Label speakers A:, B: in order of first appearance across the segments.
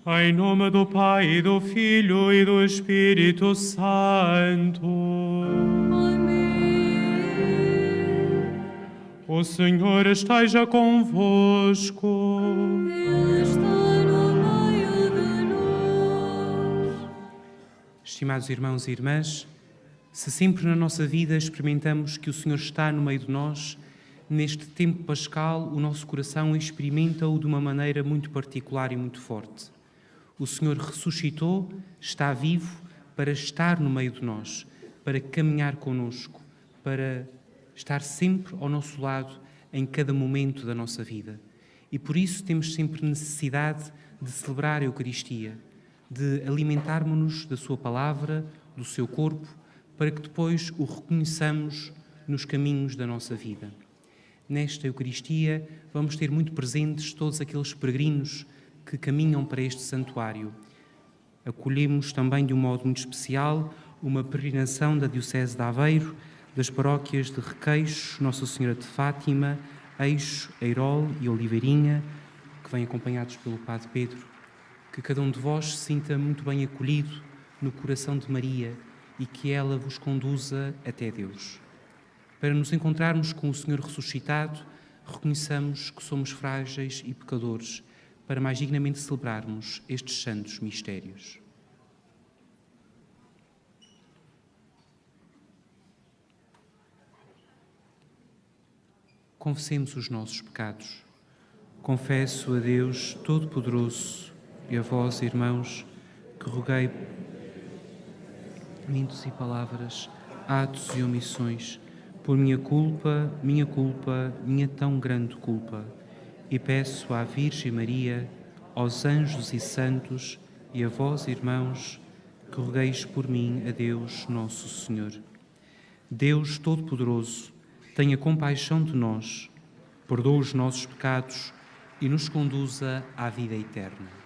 A: Em nome do Pai, e do Filho e do Espírito Santo.
B: Amém.
A: O Senhor esteja convosco.
B: Ele está no meio de nós.
A: Estimados irmãos e irmãs, se sempre na nossa vida experimentamos que o Senhor está no meio de nós, neste tempo pascal o nosso coração experimenta-o de uma maneira muito particular e muito forte. O Senhor ressuscitou, está vivo para estar no meio de nós, para caminhar conosco, para estar sempre ao nosso lado em cada momento da nossa vida. E por isso temos sempre necessidade de celebrar a Eucaristia, de alimentarmos-nos da sua palavra, do seu corpo, para que depois o reconheçamos nos caminhos da nossa vida. Nesta Eucaristia vamos ter muito presentes todos aqueles peregrinos que caminham para este santuário. Acolhemos também de um modo muito especial uma peregrinação da Diocese de Aveiro, das paróquias de Requeixo, Nossa Senhora de Fátima, Eixo, Eirol e Oliveirinha, que vêm acompanhados pelo Padre Pedro. Que cada um de vós se sinta muito bem acolhido no coração de Maria e que ela vos conduza até Deus. Para nos encontrarmos com o Senhor ressuscitado, reconheçamos que somos frágeis e pecadores, para mais dignamente celebrarmos estes santos mistérios. Confessemos os nossos pecados. Confesso a Deus Todo-Poderoso e a vós, irmãos, que roguei pensamentos e palavras, atos e omissões, por minha culpa, minha tão grande culpa. E peço à Virgem Maria, aos anjos e santos e a vós, irmãos, que rogueis por mim a Deus Nosso Senhor. Deus Todo-Poderoso, tenha compaixão de nós, perdoa os nossos pecados e nos conduza à vida eterna.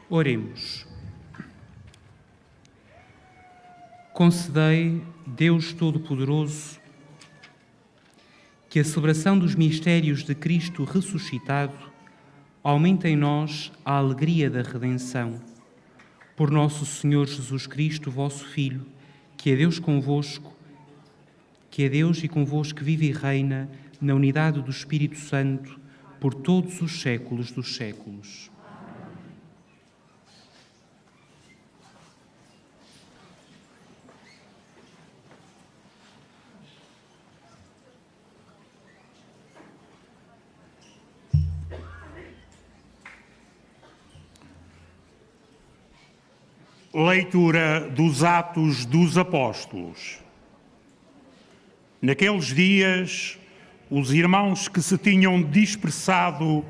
A: Oremos. Concedei, Deus Todo-Poderoso, que a celebração dos mistérios de Cristo ressuscitado aumente em nós a alegria da redenção. Por nosso Senhor Jesus Cristo, vosso Filho, que é Deus convosco, que é Deus e convosco vive e reina na unidade do Espírito Santo por todos os séculos dos séculos.
C: Leitura dos Atos dos Apóstolos. Naqueles dias, os irmãos que se tinham dispersado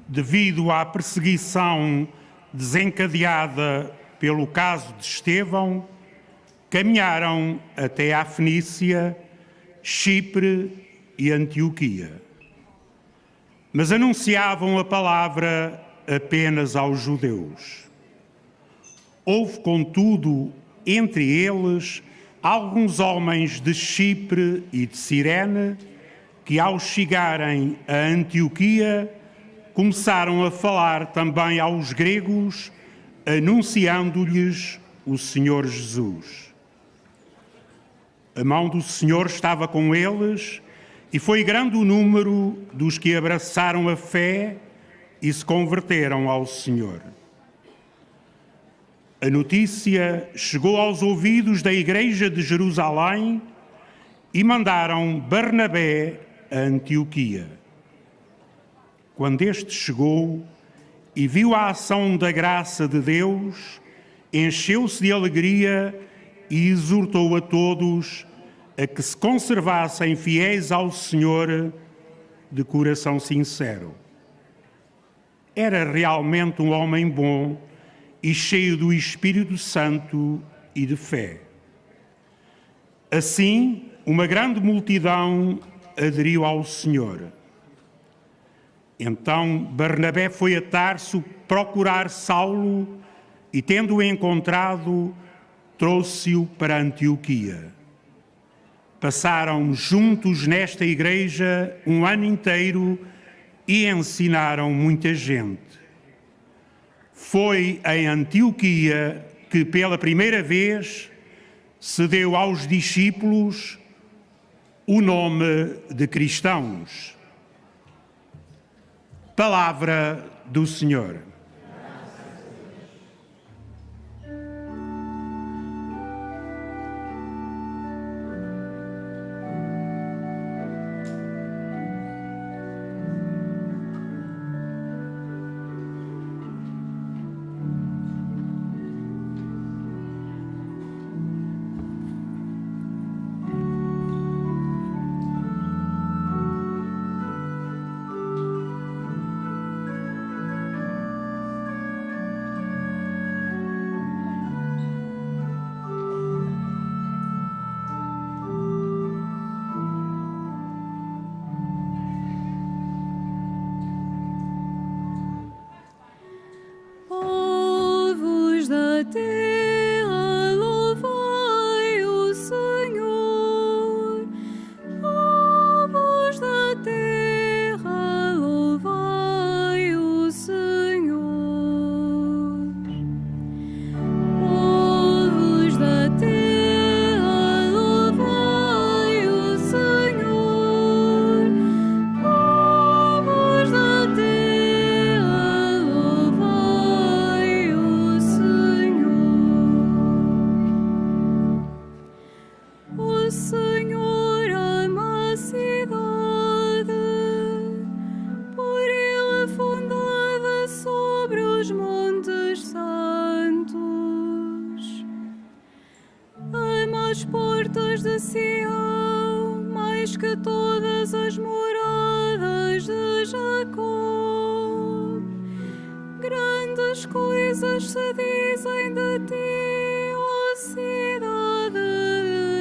C: devido à perseguição desencadeada pelo caso de Estevão, caminharam até à Fenícia, Chipre e Antioquia. Mas anunciavam a palavra apenas aos judeus. Houve, contudo, entre eles alguns homens de Chipre e de Cirene que, ao chegarem a Antioquia, começaram a falar também aos gregos, anunciando-lhes o Senhor Jesus. A mão do Senhor estava com eles E foi grande o número dos que abraçaram a fé e se converteram ao Senhor. A notícia chegou aos ouvidos da Igreja de Jerusalém e mandaram Barnabé a Antioquia. Quando este chegou e viu a ação da graça de Deus, encheu-se de alegria e exortou a todos a que se conservassem fiéis ao Senhor de coração sincero. Era realmente um homem bom e cheio do Espírito Santo e de fé. Assim, uma grande multidão aderiu ao Senhor. Então Barnabé foi a Tarso procurar Saulo e, tendo-o encontrado, trouxe-o para Antioquia. Passaram juntos nesta igreja um ano inteiro e ensinaram muita gente. Foi em Antioquia que, pela primeira vez, se deu aos discípulos o nome de cristãos. Palavra do Senhor.
B: Povos da terra, louvai o Senhor. Povos da terra, louvai o Senhor. Povos da terra, louvai o Senhor. Povos da terra, louvai o Senhor. O Senhor ama a cidade, por ele fundada sobre os montes santos. Ama as portas de Sião mais que todas as moradas de Jacó. Grandes coisas se dizem de ti, ó cidade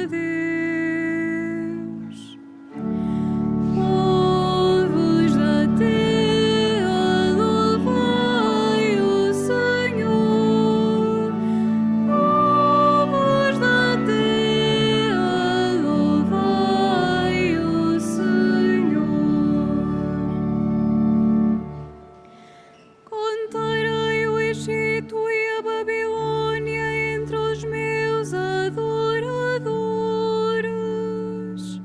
B: de Deus. Povos da terra, louvai o Senhor. Povos da terra, louvai o Senhor. Contarei o Egito e a Babilônia entre os meus adoradores.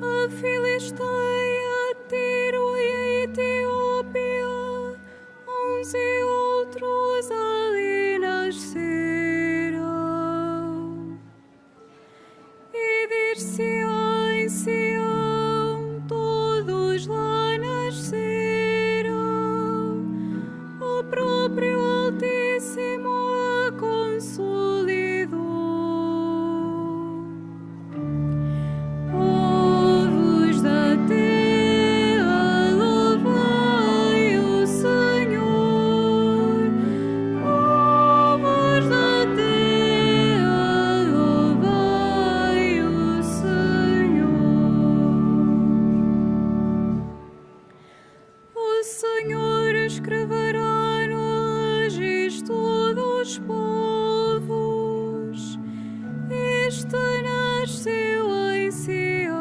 B: A Filisteia, Tiro e a Etiópia, uns e outros ali nasceram. E dir-se em Sião, todos lá nasceram. O próprio Altíssimo a consolidou. Povos da terra, louvai o Senhor. Povos da terra, louvai o Senhor. O Senhor escreverá no registro dos povos. Este nasceu em Sião.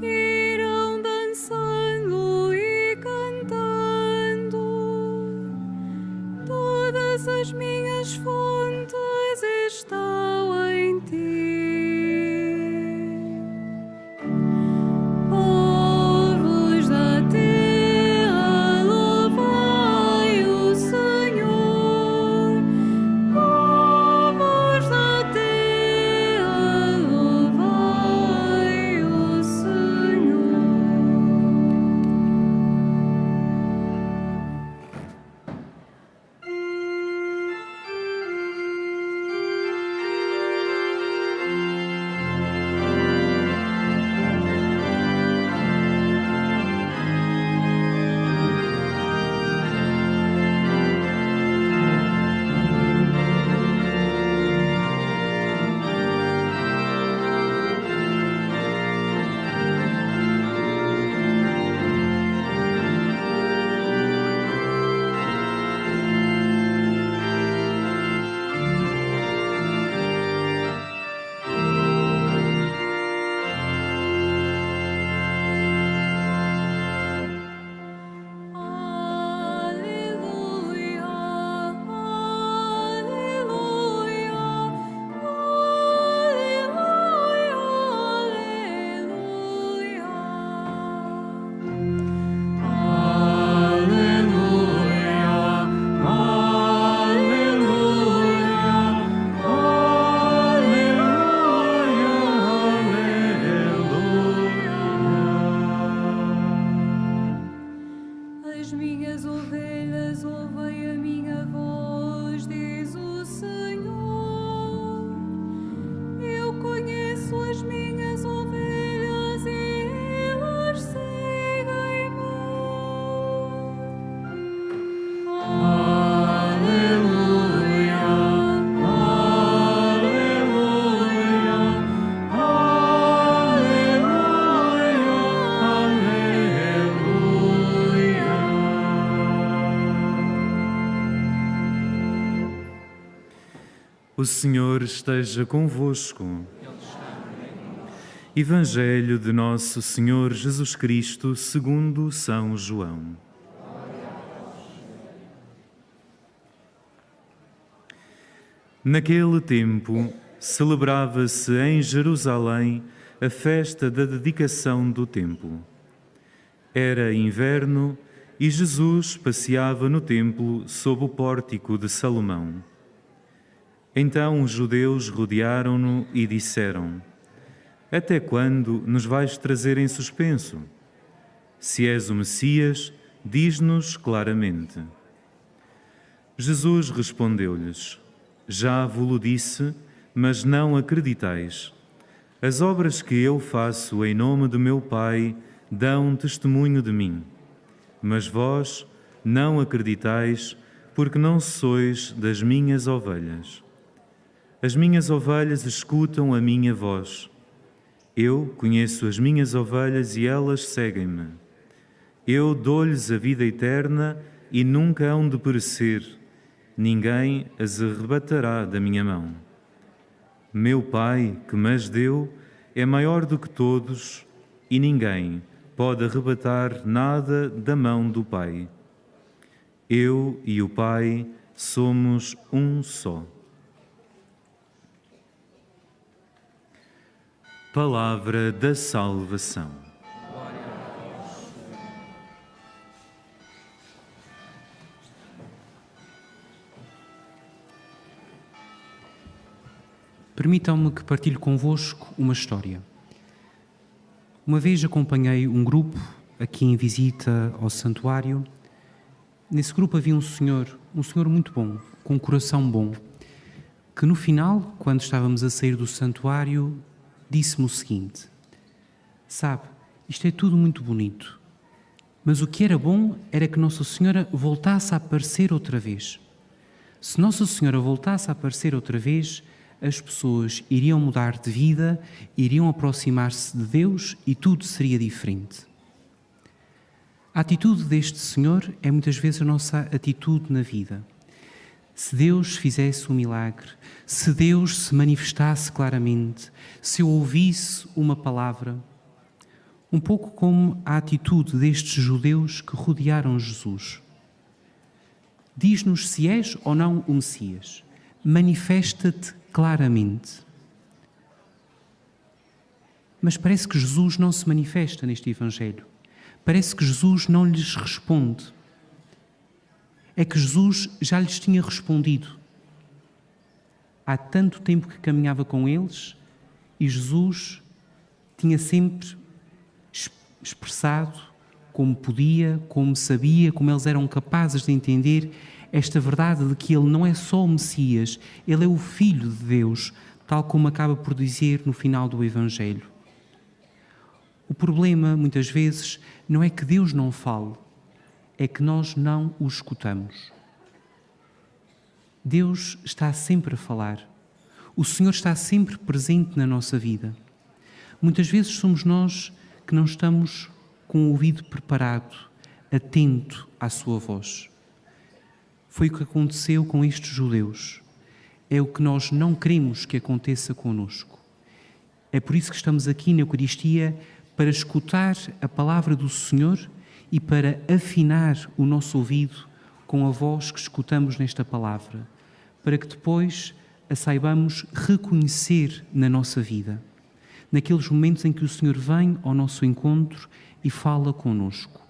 B: Irão dançando e cantando. Todas as minhas fontes estão em ti. minhas ovelhas ouvem a minha voz, diz o Senhor. Eu conheço as minhas ovelhas e elas seguem-me. Aleluia, aleluia, aleluia, aleluia.
D: O Senhor esteja convosco. Evangelho de Nosso Senhor Jesus Cristo, segundo São João. Naquele tempo, celebrava-se em Jerusalém a festa da dedicação do templo. Era inverno e Jesus passeava no templo sob o pórtico de Salomão. Então os judeus rodearam-no e disseram: Até quando nos vais trazer em suspenso? Se és o Messias, diz-nos claramente. Jesus respondeu-lhes: Já vo-lo disse, mas não acreditais. As obras que eu faço em nome do meu Pai dão testemunho de mim. Mas vós não acreditais, porque não sois das minhas ovelhas. As minhas ovelhas escutam a minha voz. Eu conheço as minhas ovelhas e elas seguem-me. Eu dou-lhes a vida eterna e nunca hão de perecer. Ninguém as arrebatará da minha mão. Meu Pai, que me as deu, é maior do que todos e ninguém pode arrebatar nada da mão do Pai. Eu e o Pai somos um só. Palavra da salvação.
A: Permitam-me que partilhe convosco uma história. Uma vez acompanhei um grupo aqui em visita ao santuário. Nesse grupo havia um senhor muito bom, com um coração bom, que no final, quando estávamos a sair do santuário, disse-me o seguinte: sabe, isto é tudo muito bonito, mas o que era bom era que Nossa Senhora voltasse a aparecer outra vez. Se Nossa Senhora voltasse a aparecer outra vez, as pessoas iriam mudar de vida, iriam aproximar-se de Deus e tudo seria diferente. A atitude deste Senhor é muitas vezes a nossa atitude na vida. Se Deus fizesse um milagre, se Deus se manifestasse claramente, se eu ouvisse uma palavra, um pouco como a atitude destes judeus que rodearam Jesus. Diz-nos se és ou não o Messias. Manifesta-te claramente. Mas parece que Jesus não se manifesta neste Evangelho. Parece que Jesus não lhes responde. É que Jesus já lhes tinha respondido. Há tanto tempo que caminhava com eles e Jesus tinha sempre expressado como podia, como sabia, como eles eram capazes de entender esta verdade de que Ele não é só o Messias, Ele é o Filho de Deus, tal como acaba por dizer no final do Evangelho. O problema, muitas vezes, não é que Deus não fale, é que nós não o escutamos. Deus está sempre a falar. O Senhor está sempre presente na nossa vida. Muitas vezes somos nós que não estamos com o ouvido preparado, atento à sua voz. Foi o que aconteceu com estes judeus. É o que nós não queremos que aconteça conosco. É por isso que estamos aqui na Eucaristia, para escutar a palavra do Senhor e para afinar o nosso ouvido com a voz que escutamos nesta palavra, para que depois a saibamos reconhecer na nossa vida, naqueles momentos em que o Senhor vem ao nosso encontro e fala conosco.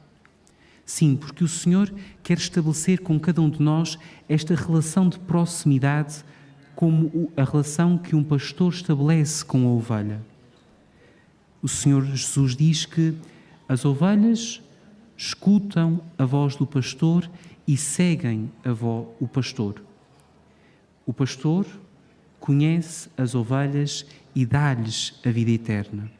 A: Sim, porque o Senhor quer estabelecer com cada um de nós esta relação de proximidade, como a relação que um pastor estabelece com a ovelha. O Senhor Jesus diz que as ovelhas escutam a voz do pastor e seguem o pastor. O pastor conhece as ovelhas e dá-lhes a vida eterna.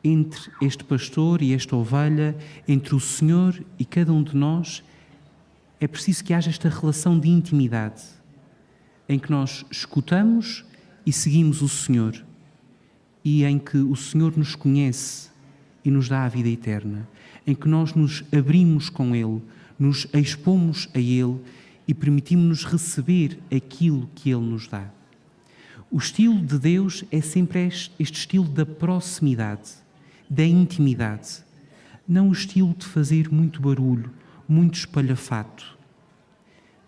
A: Entre este pastor e esta ovelha, entre o Senhor e cada um de nós, é preciso que haja esta relação de intimidade, em que nós escutamos e seguimos o Senhor, e em que o Senhor nos conhece e nos dá a vida eterna, em que nós nos abrimos com Ele, nos expomos a Ele e permitimos-nos receber aquilo que Ele nos dá. O estilo de Deus é sempre este estilo da proximidade, da intimidade, não o estilo de fazer muito barulho, muito espalhafato.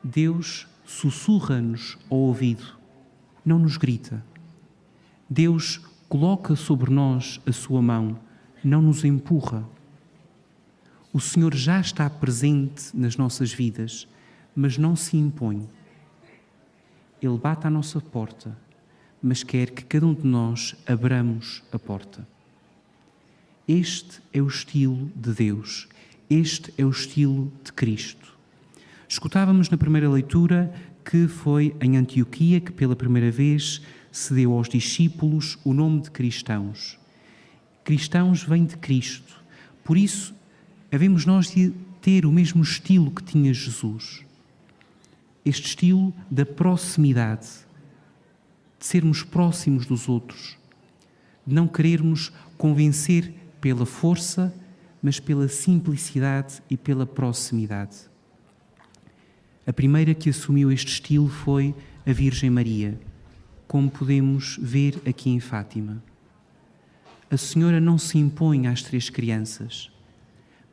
A: Deus sussurra-nos ao ouvido, não nos grita. Deus coloca sobre nós a sua mão, não nos empurra. O Senhor já está presente nas nossas vidas, mas não se impõe. Ele bate à nossa porta, mas quer que cada um de nós abramos a porta. Este é o estilo de Deus, este é o estilo de Cristo. Escutávamos na primeira leitura que foi em Antioquia que pela primeira vez se deu aos discípulos o nome de cristãos. Cristãos vem de Cristo, por isso havemos nós de ter o mesmo estilo que tinha Jesus. Este estilo da proximidade, de sermos próximos dos outros, de não querermos convencer pela força, mas pela simplicidade e pela proximidade. A primeira que assumiu este estilo foi a Virgem Maria, como podemos ver aqui em Fátima. A Senhora não se impõe às 3 crianças,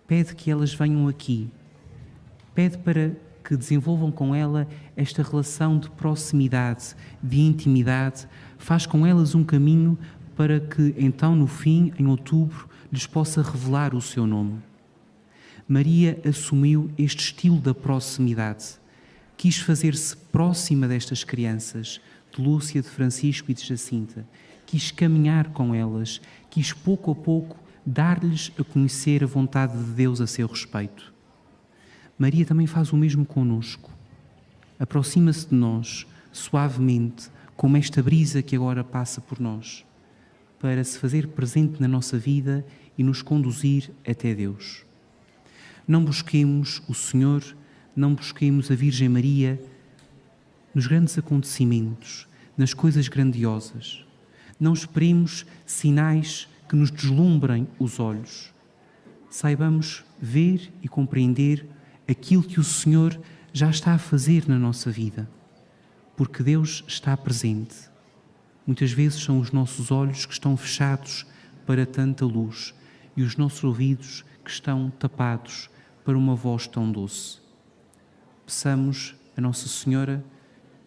A: pede que elas venham aqui, pede para que desenvolvam com ela esta relação de proximidade, de intimidade, faz com elas um caminho para que então no fim, em outubro, lhes possa revelar o seu nome. Maria assumiu este estilo da proximidade, quis fazer-se próxima destas crianças, de Lúcia, de Francisco e de Jacinta, quis caminhar com elas, quis pouco a pouco dar-lhes a conhecer a vontade de Deus a seu respeito. Maria também faz o mesmo conosco, aproxima-se de nós suavemente, como esta brisa que agora passa por nós, para se fazer presente na nossa vida e nos conduzir até Deus. Não busquemos o Senhor, não busquemos a Virgem Maria nos grandes acontecimentos, nas coisas grandiosas. Não esperemos sinais que nos deslumbrem os olhos. Saibamos ver e compreender aquilo que o Senhor já está a fazer na nossa vida, porque Deus está presente. Muitas vezes são os nossos olhos que estão fechados para tanta luz e os nossos ouvidos que estão tapados para uma voz tão doce. Peçamos a Nossa Senhora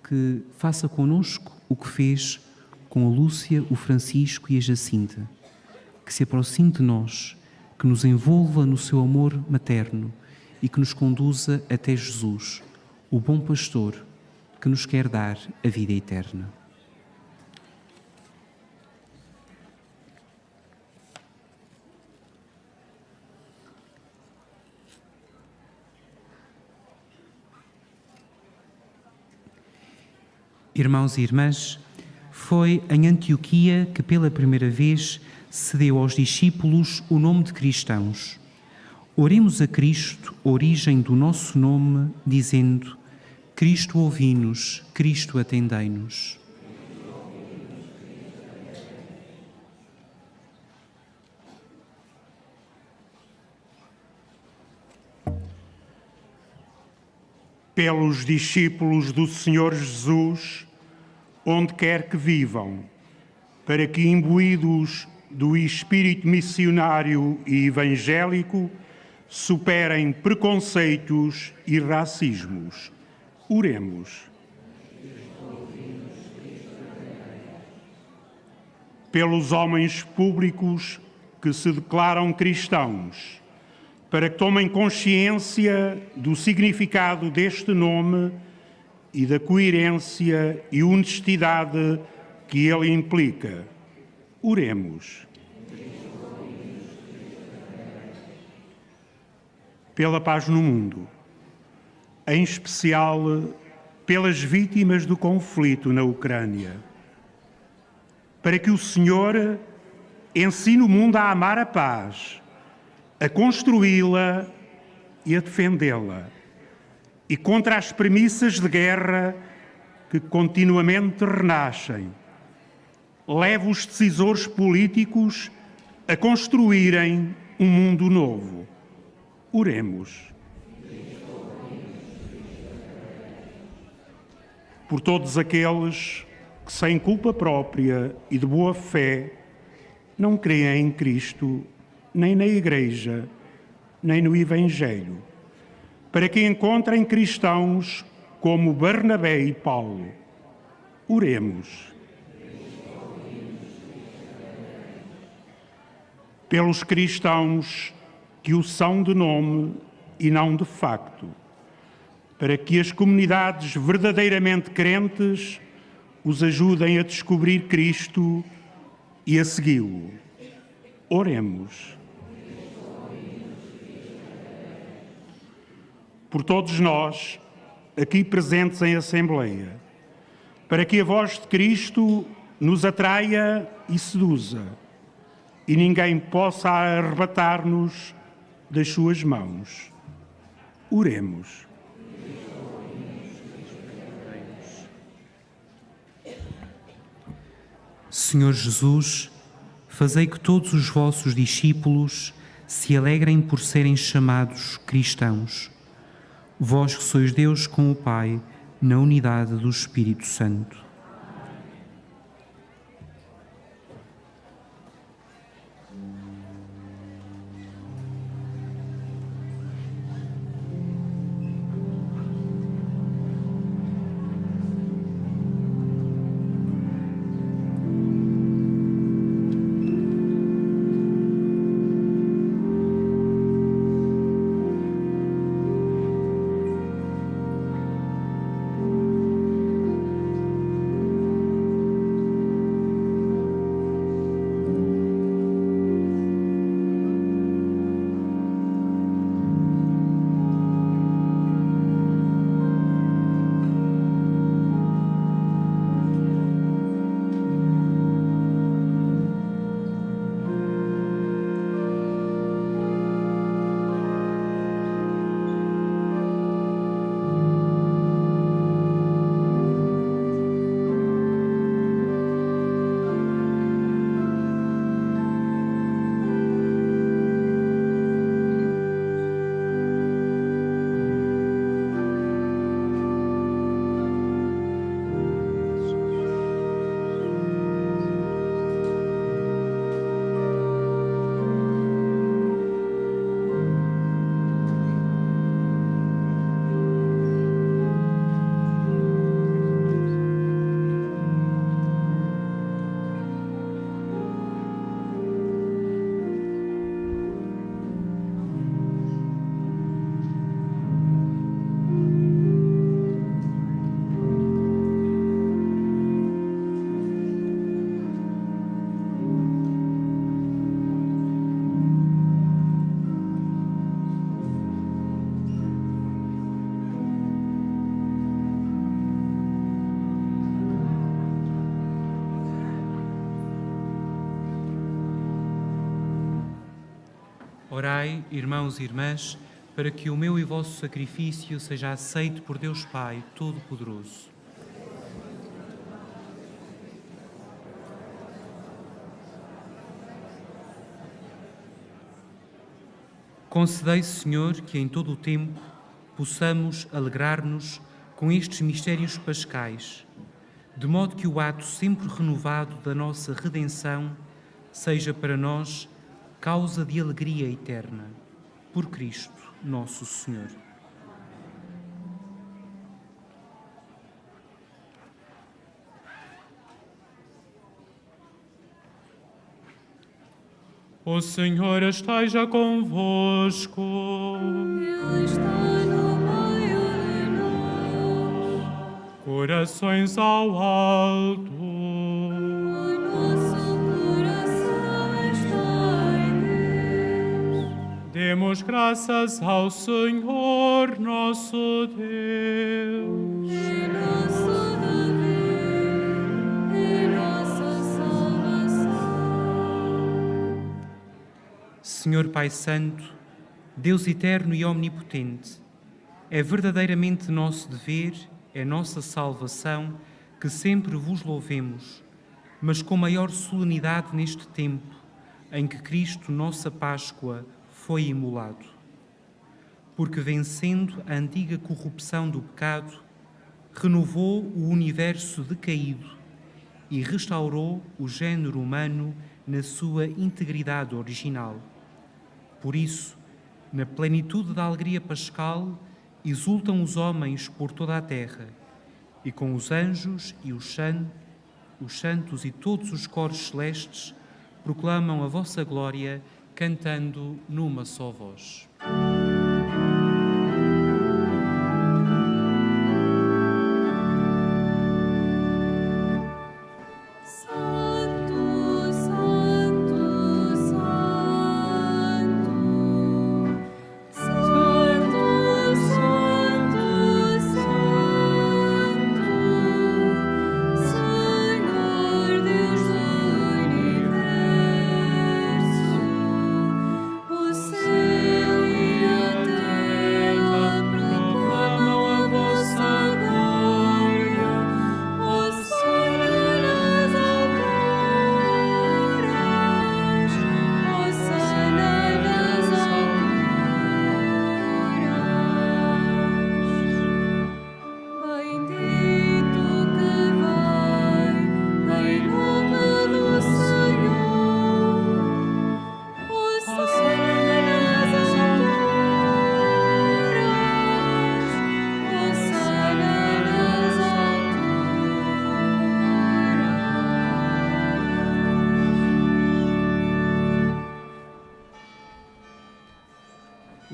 A: que faça conosco o que fez com a Lúcia, o Francisco e a Jacinta, que se aproxime de nós, que nos envolva no seu amor materno e que nos conduza até Jesus, o bom pastor que nos quer dar a vida eterna. Irmãos e irmãs, foi em Antioquia que pela primeira vez se deu aos discípulos o nome de cristãos. Oremos a Cristo, origem do nosso nome, dizendo: Cristo ouvi-nos, Cristo atendei-nos.
C: Pelos discípulos do Senhor Jesus, onde quer que vivam, para que, imbuídos do espírito missionário e evangélico, superem preconceitos e racismos. Oremos. Pelos homens públicos que se declaram cristãos, para que tomem consciência do significado deste nome e da coerência e honestidade que ele implica. Oremos. pela paz no mundo, em especial pelas vítimas do conflito na Ucrânia, para que o Senhor ensine o mundo a amar a paz, a construí-la e a defendê-la, e contra as premissas de guerra que continuamente renascem, leve os decisores políticos a construírem um mundo novo. Oremos. Por todos aqueles que, sem culpa própria e de boa fé, não creem em Cristo, nem na Igreja, nem no Evangelho, para que encontrem cristãos como Barnabé e Paulo. Oremos. Pelos cristãos que o são de nome e não de facto, para que as comunidades verdadeiramente crentes os ajudem a descobrir Cristo e a segui-lo. Oremos. Por todos nós, aqui presentes em Assembleia, para que a voz de Cristo nos atraia e seduza, e ninguém possa arrebatar-nos das suas mãos. Oremos.
A: Senhor Jesus, fazei que todos os vossos discípulos se alegrem por serem chamados cristãos. Vós que sois Deus com o Pai, na unidade do Espírito Santo. Orai, irmãos e irmãs, para que o meu e vosso sacrifício seja aceito por Deus Pai Todo-Poderoso. Concedei, Senhor, que em todo o tempo possamos alegrar-nos com estes mistérios pascais, de modo que o ato sempre renovado da nossa redenção seja para nós causa de alegria eterna. Por Cristo, nosso Senhor. O Senhor esteja convosco.
B: Ele está no meio de nós.
A: Corações ao alto.
B: O nosso coração está em Deus.
A: Demos graças ao Senhor nosso Deus.
B: É nosso dever, é nossa salvação.
A: Senhor Pai Santo, Deus eterno e omnipotente, é verdadeiramente nosso dever, é nossa salvação, que sempre vos louvemos, mas com maior solenidade neste tempo em que Cristo, nossa Páscoa, foi imolado. Porque vencendo a antiga corrupção do pecado, renovou o universo decaído e restaurou o género humano na sua integridade original. Por isso, na plenitude da alegria pascal, exultam os homens por toda a terra, e com os anjos e os santos e todos os coros celestes proclamam a vossa glória, cantando numa só voz.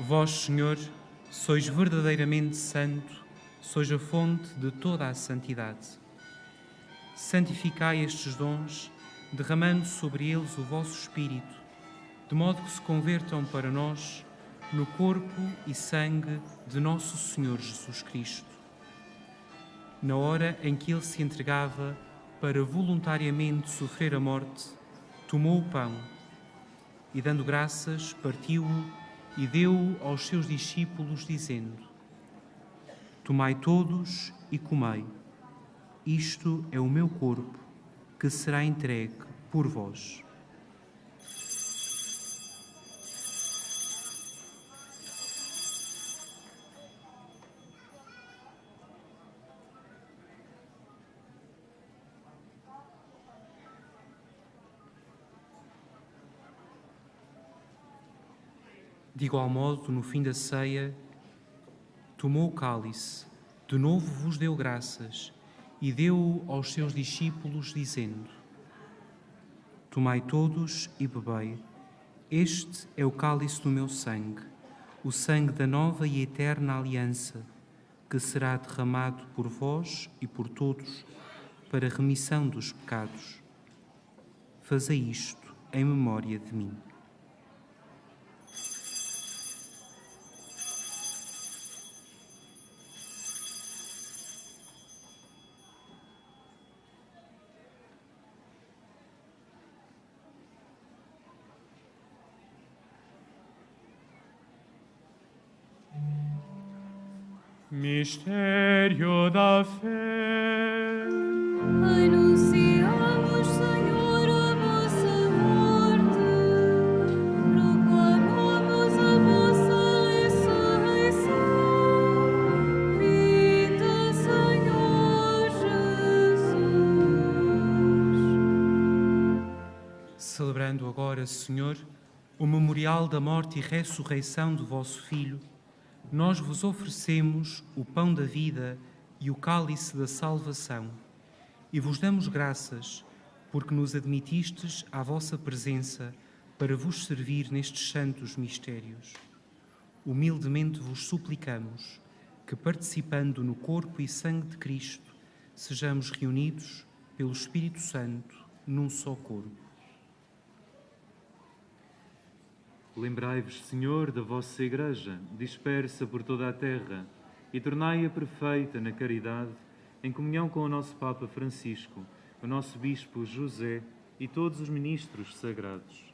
A: Vós, Senhor, sois verdadeiramente santo, sois a fonte de toda a santidade. Santificai estes dons, derramando sobre eles o vosso Espírito, de modo que se convertam para nós no corpo e sangue de nosso Senhor Jesus Cristo. Na hora em que ele se entregava para voluntariamente sofrer a morte, tomou o pão e, dando graças, partiu-o e deu-o aos seus discípulos, dizendo: Tomai todos e comei. Isto é o meu corpo, que será entregue por vós. De igual modo, no fim da ceia, tomou o cálice, de novo vos deu graças e deu-o aos seus discípulos, dizendo: Tomai todos e bebei. Este é o cálice do meu sangue, o sangue da nova e eterna aliança, que será derramado por vós e por todos para a remissão dos pecados. Fazei isto em memória de mim. Mistério da fé.
B: Anunciamos, Senhor, a vossa morte, proclamamos a vossa ressurreição. Vinde, Senhor Jesus.
A: Celebrando agora, Senhor, o memorial da morte e ressurreição do vosso Filho, nós vos oferecemos o pão da vida e o cálice da salvação, e vos damos graças, porque nos admitistes à vossa presença para vos servir nestes santos mistérios. Humildemente vos suplicamos que, participando no corpo e sangue de Cristo, sejamos reunidos pelo Espírito Santo num só corpo.
D: Lembrai-vos, Senhor, da vossa Igreja, dispersa por toda a terra, e tornai-a perfeita na caridade, em comunhão com o nosso Papa Francisco, o nosso Bispo José e todos os ministros sagrados.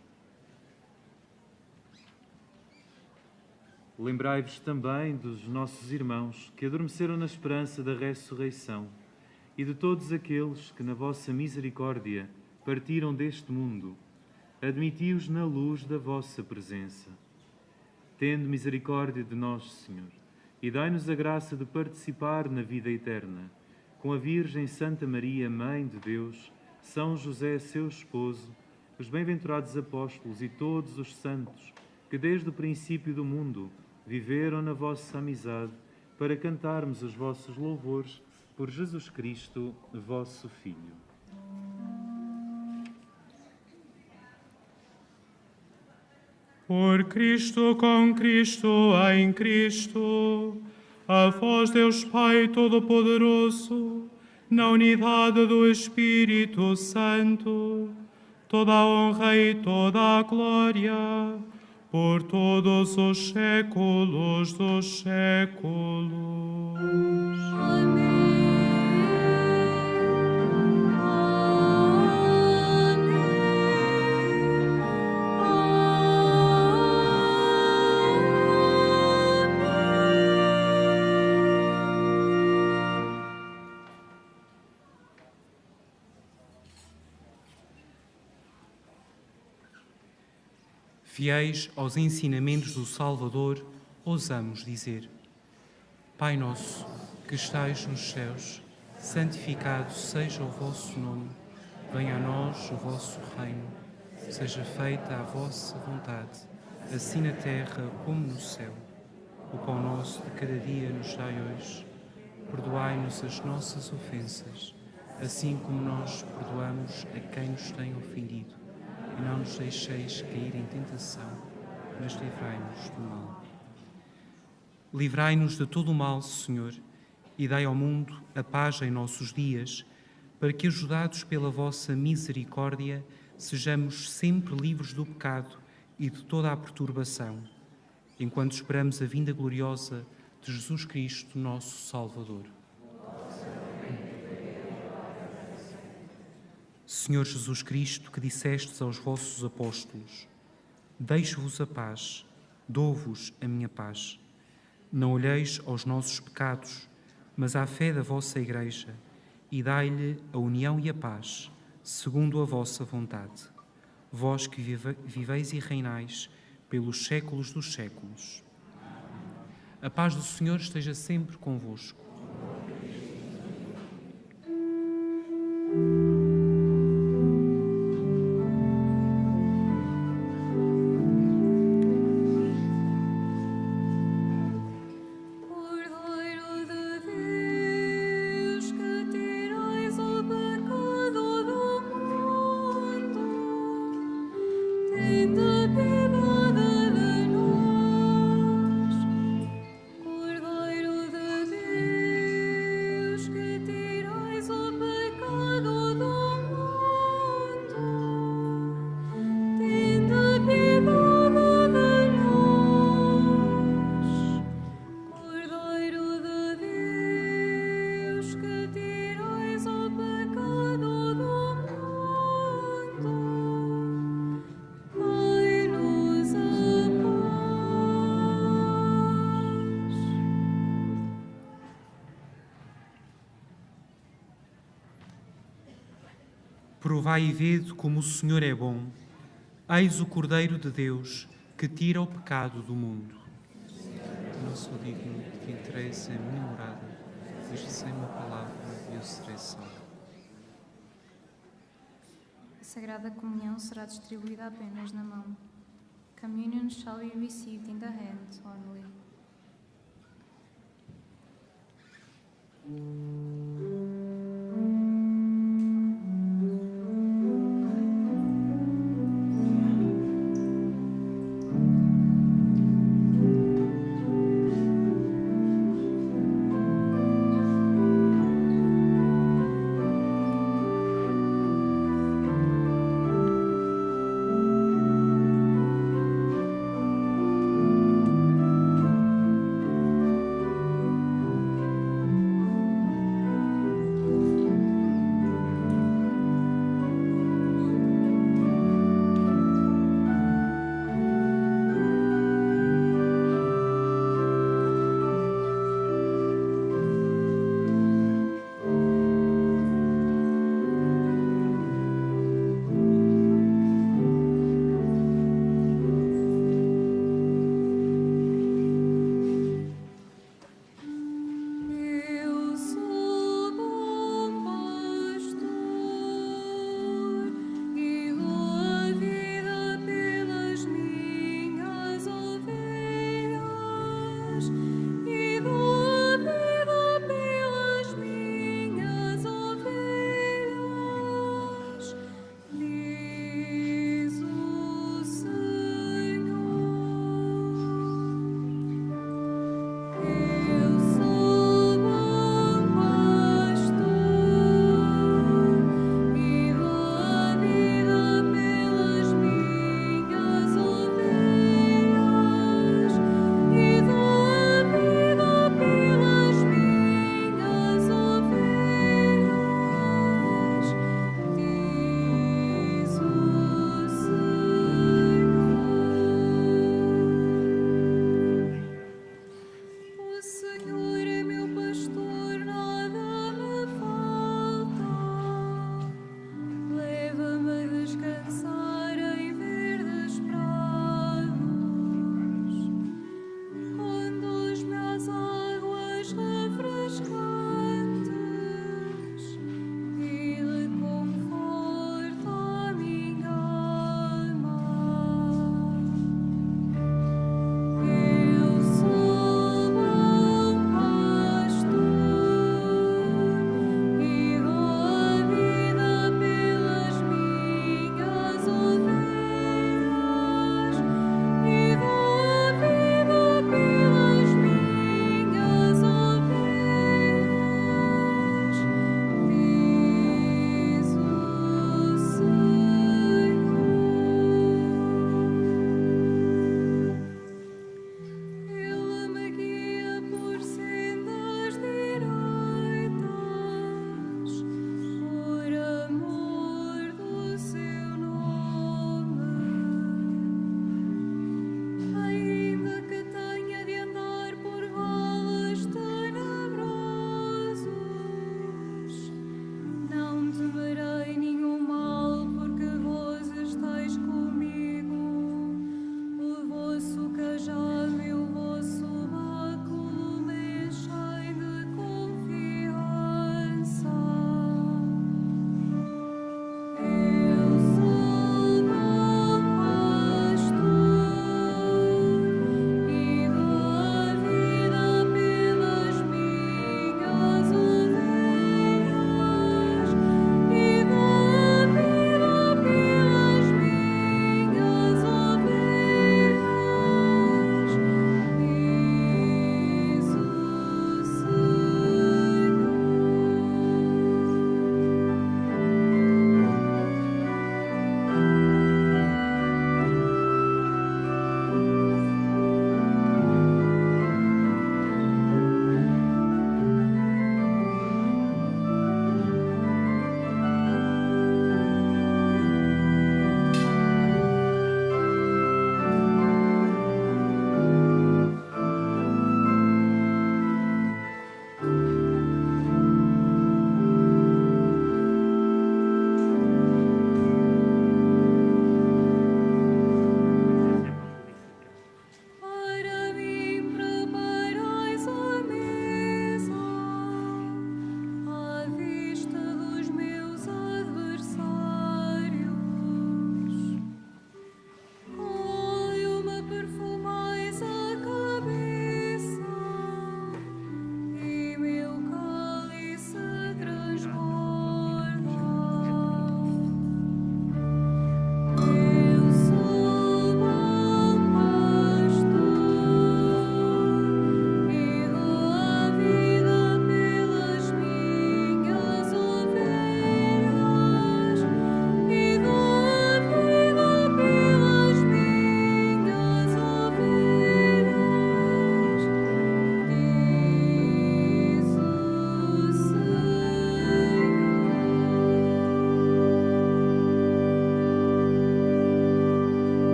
D: Lembrai-vos também dos nossos irmãos que adormeceram na esperança da ressurreição e de todos aqueles que, na vossa misericórdia, partiram deste mundo. Admiti-os na luz da vossa presença. Tende misericórdia de nós, Senhor, e dai-nos a graça de participar na vida eterna, com a Virgem Santa Maria, Mãe de Deus, São José, seu esposo, os bem-aventurados apóstolos e todos os santos, que desde o princípio do mundo viveram na vossa amizade, para cantarmos os vossos louvores por Jesus Cristo, vosso Filho.
E: Por Cristo, com Cristo, em Cristo, a vós, Deus Pai Todo-Poderoso, na unidade do Espírito Santo, toda a honra e toda a glória, por todos os séculos dos séculos.
B: Amém.
A: Fiéis aos ensinamentos do Salvador, ousamos dizer: Pai nosso, que estais nos céus, santificado seja o vosso nome. Venha a nós o vosso reino. Seja feita a vossa vontade, assim na terra como no céu. O pão nosso de cada dia nos dai hoje. Perdoai-nos as nossas ofensas, assim como nós perdoamos a quem nos tem ofendido. E não nos deixeis cair em tentação, mas livrai-nos do mal. Livrai-nos de todo o mal, Senhor, e dai ao mundo a paz em nossos dias, para que, ajudados pela vossa misericórdia, sejamos sempre livres do pecado e de toda a perturbação, enquanto esperamos a vinda gloriosa de Jesus Cristo, nosso Salvador. Senhor Jesus Cristo, que dissestes aos vossos apóstolos: deixo-vos a paz, dou-vos a minha paz. Não olheis aos nossos pecados, mas à fé da vossa Igreja, e dai-lhe a união e a paz, segundo a vossa vontade. Vós que viveis e reinais pelos séculos dos séculos. A paz do Senhor esteja sempre convosco. Provai e vede como o Senhor é bom. Eis o Cordeiro de Deus, que tira o pecado do mundo. Não sou digno de que entreis em minha morada, mas sem uma palavra eu serei salvo.
F: A Sagrada Comunhão será distribuída apenas na mão. Communion shall be received in the hand only.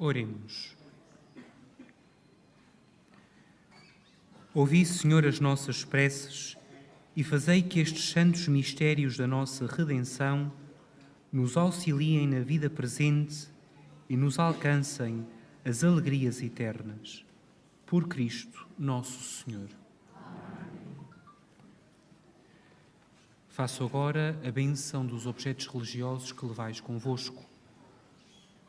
A: Oremos. Ouvi, Senhor, as nossas preces e fazei que estes santos mistérios da nossa redenção nos auxiliem na vida presente e nos alcancem as alegrias eternas. Por Cristo nosso Senhor. Faço agora a bênção dos objetos religiosos que levais convosco.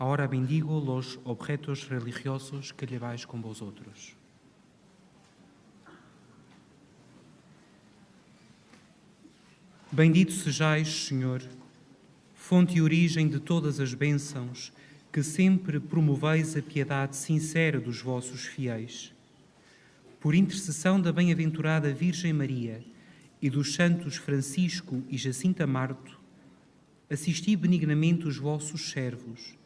A: Ahora bendigo los objetos religiosos que lleváis con vosotros. Bendito sejais, Senhor, fonte e origem de todas as bênçãos, que sempre promoveis a piedade sincera dos vossos fiéis. Por intercessão da bem-aventurada Virgem Maria e dos santos Francisco e Jacinta Marto, assisti benignamente os vossos servos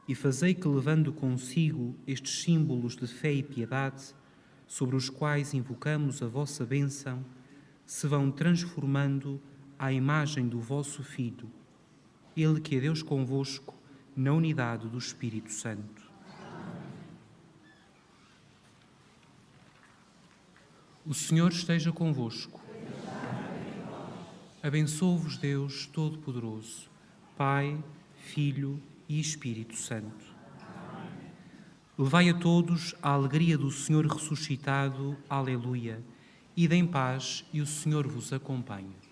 A: e fazei que, levando consigo estes símbolos de fé e piedade, sobre os quais invocamos a vossa bênção, se vão transformando à imagem do vosso Filho, Ele que é Deus convosco, na unidade do Espírito Santo. O Senhor esteja convosco. Abençoe-vos Deus Todo-Poderoso, Pai, Filho e Espírito Santo. Levai a todos a alegria do Senhor ressuscitado. Aleluia. Ide em paz e o Senhor vos acompanhe.